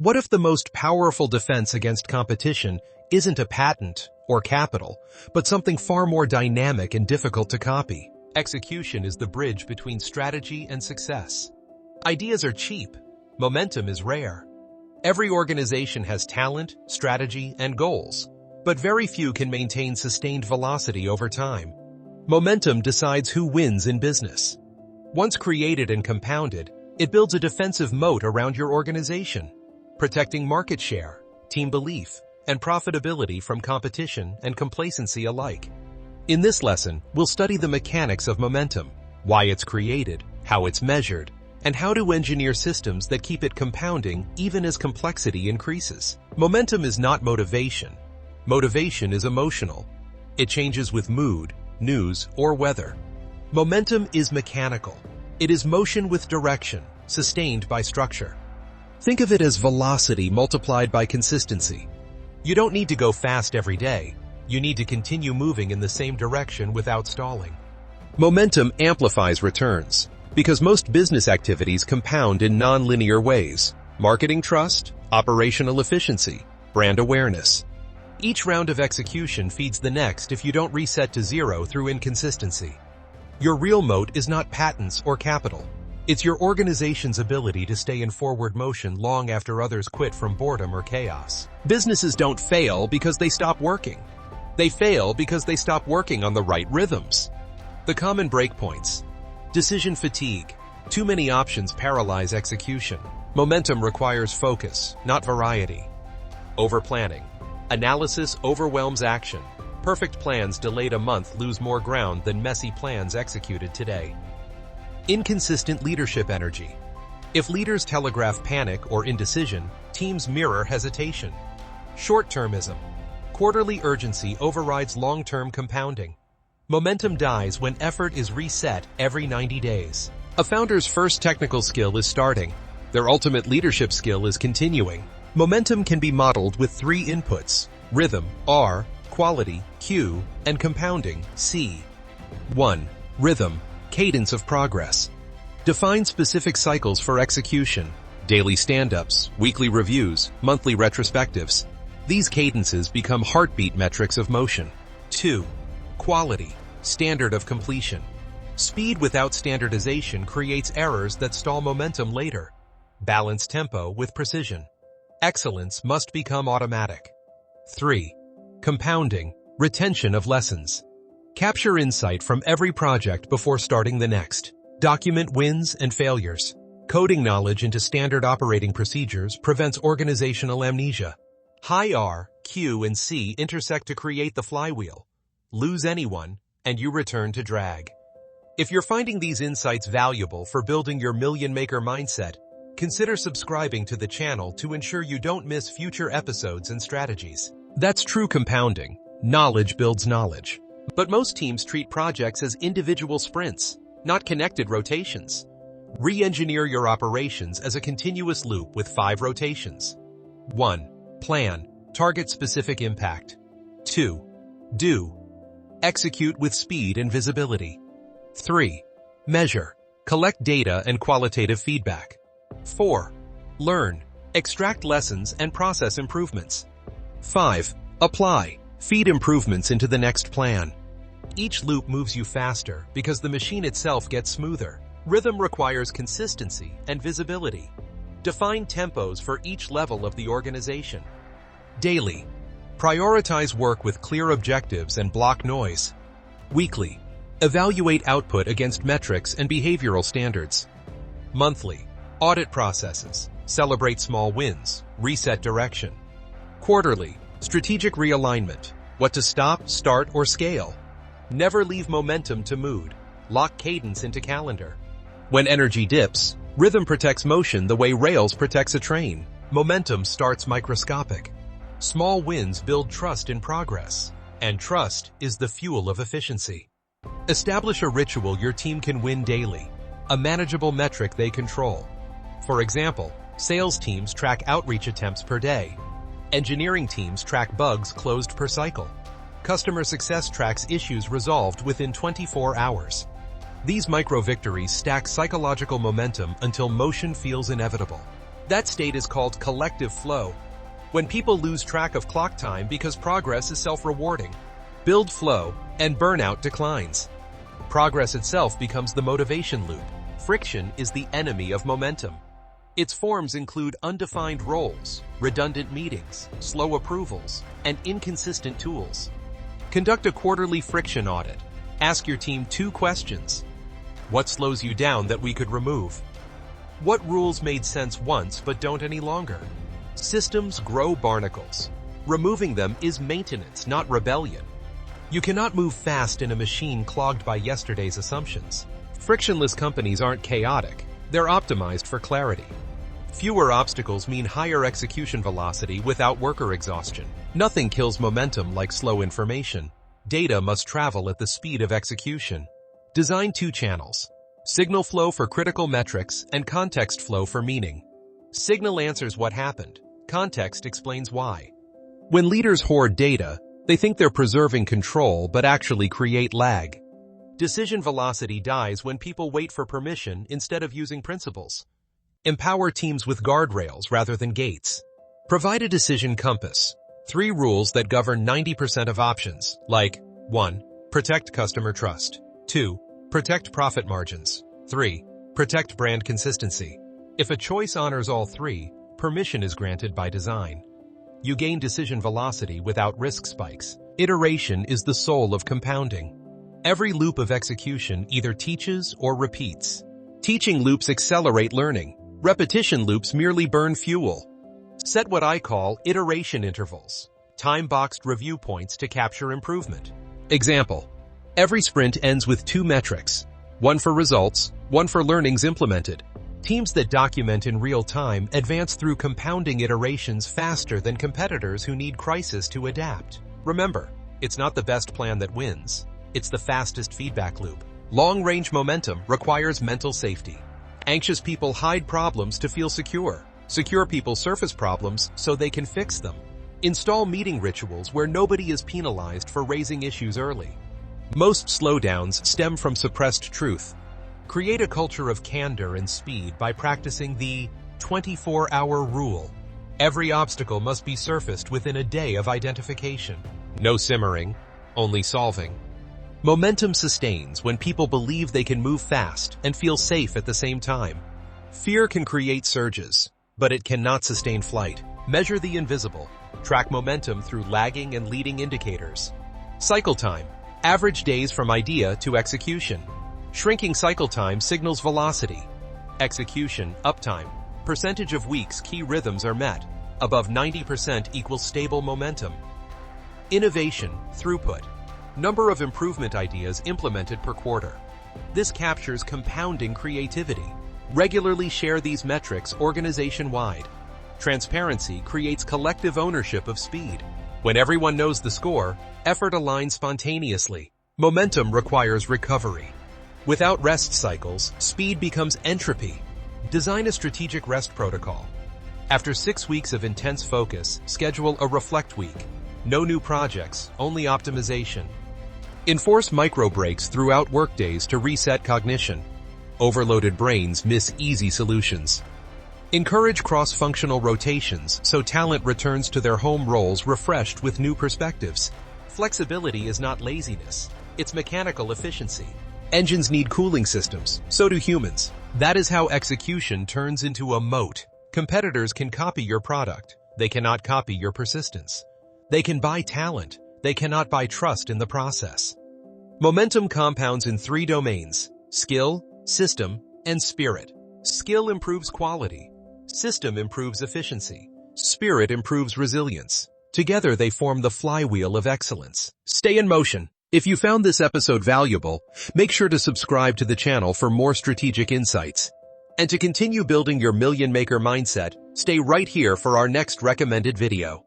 What if the most powerful defense against competition isn't a patent or capital, but something far more dynamic and difficult to copy? Execution is the bridge between strategy and success. Ideas are cheap. Momentum is rare. Every organization has talent, strategy, and goals, but very few can maintain sustained velocity over time. Momentum decides who wins in business. Once created and compounded, it builds a defensive moat around your organization, protecting market share, team belief, and profitability from competition and complacency alike. In this lesson, we'll study the mechanics of momentum, why it's created, how it's measured, and how to engineer systems that keep it compounding even as complexity increases. Momentum is not motivation. Motivation is emotional. It changes with mood, news, or weather. Momentum is mechanical. It is motion with direction, sustained by structure. Think of it as velocity multiplied by consistency. You don't need to go fast every day. You need to continue moving in the same direction without stalling. Momentum amplifies returns, because most business activities compound in non-linear ways: marketing trust, operational efficiency, brand awareness. Each round of execution feeds the next if you don't reset to zero through inconsistency. Your real moat is not patents or capital. It's your organization's ability to stay in forward motion long after others quit from boredom or chaos. Businesses don't fail because they stop working. They fail because they stop working on the right rhythms. The common breakpoints: decision fatigue. Too many options paralyze execution. Momentum requires focus, not variety. Overplanning. Analysis overwhelms action. Perfect plans delayed a month lose more ground than messy plans executed today. Inconsistent leadership energy. If leaders telegraph panic or indecision, teams mirror hesitation. Short-termism. Quarterly urgency overrides long-term compounding. Momentum dies when effort is reset every 90 days. A founder's first technical skill is starting. Their ultimate leadership skill is continuing. Momentum can be modeled with 3 inputs: rhythm, R, quality, Q, and compounding, C. 1. Rhythm, cadence of progress. Define specific cycles for execution: daily stand-ups, weekly reviews, monthly retrospectives. These cadences become heartbeat metrics of motion. 2. Quality, standard of completion. Speed without standardization creates errors that stall momentum later. Balance tempo with precision. Excellence must become automatic. 3. Compounding, retention of lessons. Capture insight from every project before starting the next. Document wins and failures. Coding knowledge into standard operating procedures prevents organizational amnesia. High R, Q, and C intersect to create the flywheel. Lose anyone, and you return to drag. If you're finding these insights valuable for building your million-maker mindset, consider subscribing to the channel to ensure you don't miss future episodes and strategies. That's true compounding. Knowledge builds knowledge. But most teams treat projects as individual sprints, not connected rotations. Re-engineer your operations as a continuous loop with 5 rotations. 1. Plan. Target specific impact. 2. Do. Execute with speed and visibility. 3. Measure. Collect data and qualitative feedback. 4. Learn. Extract lessons and process improvements. 5. Apply. Feed improvements into the next plan. Each loop moves you faster because the machine itself gets smoother. Rhythm requires consistency and visibility. Define tempos for each level of the organization. Daily. Prioritize work with clear objectives and block noise. Weekly. Evaluate output against metrics and behavioral standards. Monthly. Audit processes. Celebrate small wins. Reset direction. Quarterly. Strategic realignment. What to stop, start, or scale. Never leave momentum to mood. Lock cadence into calendar. When energy dips, rhythm protects motion the way rails protects a train. Momentum starts microscopic. Small wins build trust in progress. And trust is the fuel of efficiency. Establish a ritual your team can win daily. A manageable metric they control. For example, sales teams track outreach attempts per day. Engineering teams track bugs closed per cycle. Customer success tracks issues resolved within 24 hours. These micro-victories stack psychological momentum until motion feels inevitable. That state is called collective flow. When people lose track of clock time because progress is self-rewarding, build flow, and burnout declines. Progress itself becomes the motivation loop. Friction is the enemy of momentum. Its forms include undefined roles, redundant meetings, slow approvals, and inconsistent tools. Conduct a quarterly friction audit. Ask your team 2 questions. What slows you down that we could remove? What rules made sense once but don't any longer? Systems grow barnacles. Removing them is maintenance, not rebellion. You cannot move fast in a machine clogged by yesterday's assumptions. Frictionless companies aren't chaotic. They're optimized for clarity. Fewer obstacles mean higher execution velocity without worker exhaustion. Nothing kills momentum like slow information. Data must travel at the speed of execution. Design 2 channels. Signal flow for critical metrics and context flow for meaning. Signal answers what happened. Context explains why. When leaders hoard data, they think they're preserving control but actually create lag. Decision velocity dies when people wait for permission instead of using principles. Empower teams with guardrails rather than gates. Provide a decision compass. 3 rules that govern 90% of options, like 1. Protect customer trust. 2. Protect profit margins. 3. Protect brand consistency. If a choice honors all 3, permission is granted by design. You gain decision velocity without risk spikes. Iteration is the soul of compounding. Every loop of execution either teaches or repeats. Teaching loops accelerate learning. Repetition loops merely burn fuel. Set what I call iteration intervals, time-boxed review points to capture improvement. Example: every sprint ends with 2 metrics, one for results, one for learnings implemented. Teams that document in real time advance through compounding iterations faster than competitors who need crisis to adapt. Remember, it's not the best plan that wins. It's the fastest feedback loop. Long-range momentum requires mental safety. Anxious people hide problems to feel secure. Secure people surface problems so they can fix them. Install meeting rituals where nobody is penalized for raising issues early. Most slowdowns stem from suppressed truth. Create a culture of candor and speed by practicing the 24-hour rule. Every obstacle must be surfaced within a day of identification. No simmering, only solving. Momentum sustains when people believe they can move fast and feel safe at the same time. Fear can create surges, but it cannot sustain flight. Measure the invisible. Track momentum through lagging and leading indicators. Cycle time. Average days from idea to execution. Shrinking cycle time signals velocity. Execution, uptime. Percentage of weeks key rhythms are met. Above 90% equals stable momentum. Innovation, throughput. Number of improvement ideas implemented per quarter. This captures compounding creativity. Regularly share these metrics organization-wide. Transparency creates collective ownership of speed. When everyone knows the score, effort aligns spontaneously. Momentum requires recovery. Without rest cycles, speed becomes entropy. Design a strategic rest protocol. After 6 weeks of intense focus, schedule a reflect week. No new projects, only optimization. Enforce micro breaks throughout workdays to reset cognition. Overloaded brains miss easy solutions. Encourage cross-functional rotations so talent returns to their home roles refreshed with new perspectives. Flexibility is not laziness, it's mechanical efficiency. Engines need cooling systems, so do humans. That is how execution turns into a moat. Competitors can copy your product. They cannot copy your persistence. They can buy talent. They cannot buy trust in the process. Momentum compounds in 3 domains: skill, system, and spirit. Skill improves quality. System improves efficiency. Spirit improves resilience. Together they form the flywheel of excellence. Stay in motion. If you found this episode valuable, make sure to subscribe to the channel for more strategic insights. And to continue building your million maker mindset, stay right here for our next recommended video.